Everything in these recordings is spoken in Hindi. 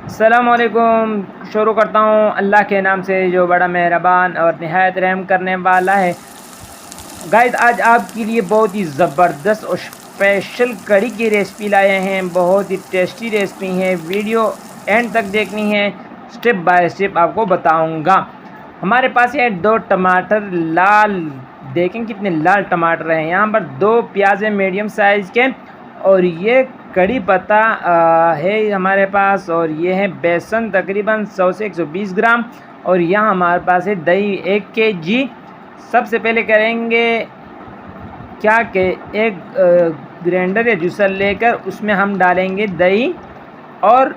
अस्सलामुअलैकुम। शुरू करता हूँ अल्लाह के नाम से जो बड़ा मेहरबान और निहायत रहम करने वाला है। गाइस, आज आपके लिए बहुत ही ज़बरदस्त और स्पेशल कड़ी की रेसिपी लाए हैं। बहुत ही टेस्टी रेसिपी है। वीडियो एंड तक देखनी है, स्टेप बाय स्टेप आपको बताऊँगा। हमारे पास है 2 टमाटर लाल, देखें कितने लाल टमाटर हैं। यहाँ पर 2 प्याज है मीडियम साइज़ के, और ये कड़ी पत्ता है हमारे पास, और ये है बेसन तकरीबन 100 से 120 ग्राम, और यहाँ हमारे पास है दही 1 kg। सबसे पहले करेंगे क्या कि एक ग्राइंडर या जूसर लेकर उसमें हम डालेंगे दही, और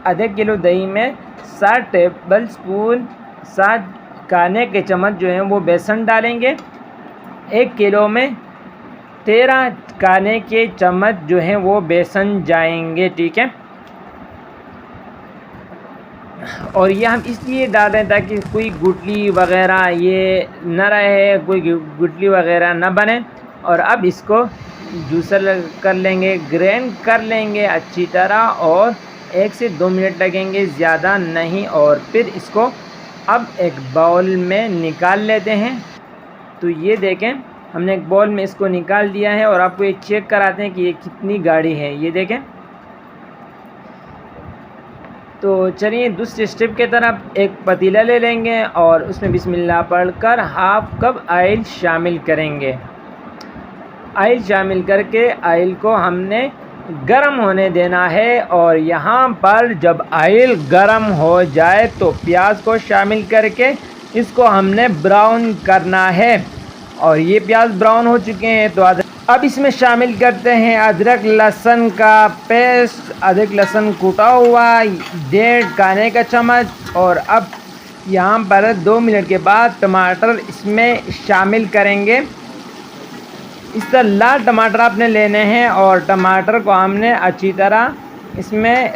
आधे किलो दही में 60 टेबल स्पून 60 खाने के चम्मच जो हैं वो बेसन डालेंगे। 1 किलो में 13 खाने के चम्मच जो हैं वो बेसन जाएंगे, ठीक है। और ये हम इसलिए डाल रहे हैं ताकि कोई गुठली वगैरह ये न रहे, कोई गुठली वगैरह न बने। और अब इसको जूसर कर लेंगे, ग्राइंड कर लेंगे अच्छी तरह, और 1 से 2 मिनट लगेंगे, ज़्यादा नहीं। और फिर इसको अब एक बाउल में निकाल लेते हैं। तो ये देखें, हमने एक बाउल में इसको निकाल दिया है, और आपको ये चेक कराते हैं कि ये कितनी गाढ़ी है। ये देखें। तो चलिए दूसरे स्टेप की तरफ एक पतीला ले लेंगे, और उसमें बिस्मिल्लाह पढ़कर हाफ कप ऑयल शामिल करेंगे। ऑयल शामिल करके ऑयल को हमने गरम होने देना है। और यहाँ पर जब ऑयल गरम हो जाए तो प्याज को शामिल करके इसको हमने ब्राउन करना है। और ये प्याज ब्राउन हो चुके हैं, तो अब इसमें शामिल करते हैं अदरक लहसुन का पेस्ट। अदरक लहसुन कूटा हुआ 1.5 खाने का चम्मच। और अब यहाँ पर 2 मिनट के बाद टमाटर इसमें शामिल करेंगे। इस तरह लाल टमाटर आपने लेने हैं, और टमाटर को हमने अच्छी तरह इसमें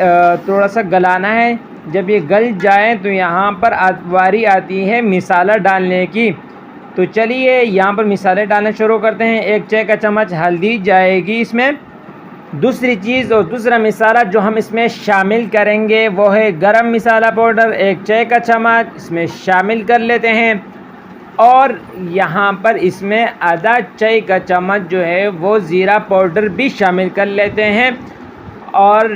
थोड़ा सा गलाना है। जब ये गल जाए तो यहाँ पर बारी आती है मिसाला डालने की। तो चलिए यहाँ पर मिसाले डालना शुरू करते हैं। 1 चाय का चम्मच हल्दी जाएगी इसमें। दूसरी चीज़ और दूसरा मिसाला जो हम इसमें शामिल करेंगे वो है गरम मसाला पाउडर। 1 चाय का चम्मच इसमें शामिल कर लेते हैं। और यहाँ पर इसमें आधा चाय का चम्मच जो है वो ज़ीरा पाउडर भी शामिल कर लेते हैं। और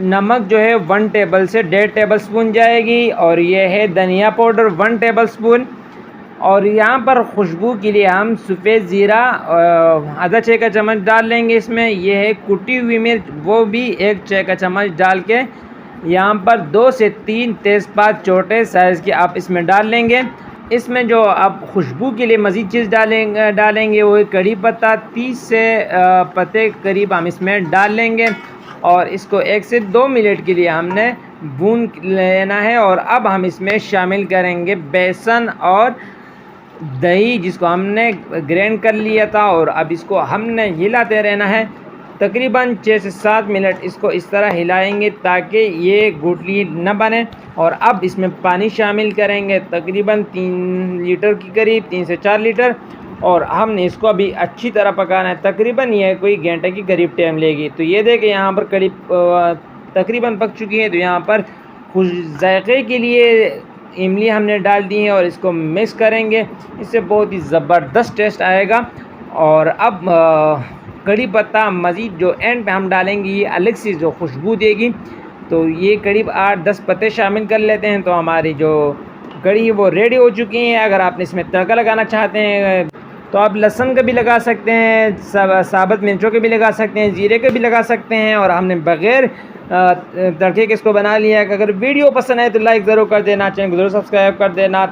नमक जो है 1 टेबल से 1.5 टेबल स्पून जाएगी। और ये है धनिया पाउडर 1 टेबल स्पून। और यहाँ पर खुशबू के लिए हम सफ़ेद ज़ीरा आधा चाय का चम्मच डाल लेंगे इसमें। ये है कुटी हुई मिर्च, वो भी 1 चाय का चम्मच डाल के यहाँ पर 2 से 3 तेज़पात छोटे साइज़ के आप इसमें डाल लेंगे। इसमें जो आप खुशबू के लिए मज़ीद चीज़ डालेंगे वो कड़ी पत्ता 30 से पत्ते करीब हम इसमें डाल लेंगे। और इसको 1 से 2 मिनट के लिए हमने भून लेना है। और अब हम इसमें शामिल करेंगे बेसन और दही, जिसको हमने ग्राइंड कर लिया था। और अब इसको हमने हिलाते रहना है तकरीबन 6 से 7 मिनट। इसको इस तरह हिलाएंगे ताकि ये गुठली न बने। और अब इसमें पानी शामिल करेंगे तकरीबन 3 लीटर के करीब, 3 से 4 लीटर। और हमने इसको अभी अच्छी तरह पकाना है। तकरीबन ये कोई घंटे के करीब टाइम लेगी। तो ये देखें यहाँ पर कड़ी तकरीबन पक चुकी है। तो यहाँ पर खुश जायके के लिए इमली हमने डाल दी है, और इसको मिक्स करेंगे। इससे बहुत ही ज़बरदस्त टेस्ट आएगा। और अब कड़ी पत्ता मज़ीद जो एंड पे हम डालेंगे ये अलग से जो खुशबू देगी। तो ये करीब 8-10 पत्ते शामिल कर लेते हैं। तो हमारी जो कड़ी है वो रेडी हो चुकी है। अगर आपने इसमें तड़का लगाना चाहते हैं तो आप लहसुन का भी लगा सकते हैं, साबुत मिर्चों के भी लगा सकते हैं, जीरे के भी लगा सकते हैं। और हमने बग़ैर तड़के के इसको बना लिया है। अगर वीडियो पसंद आए तो लाइक ज़रूर कर देना, चैनल को ज़रूर सब्सक्राइब कर देना।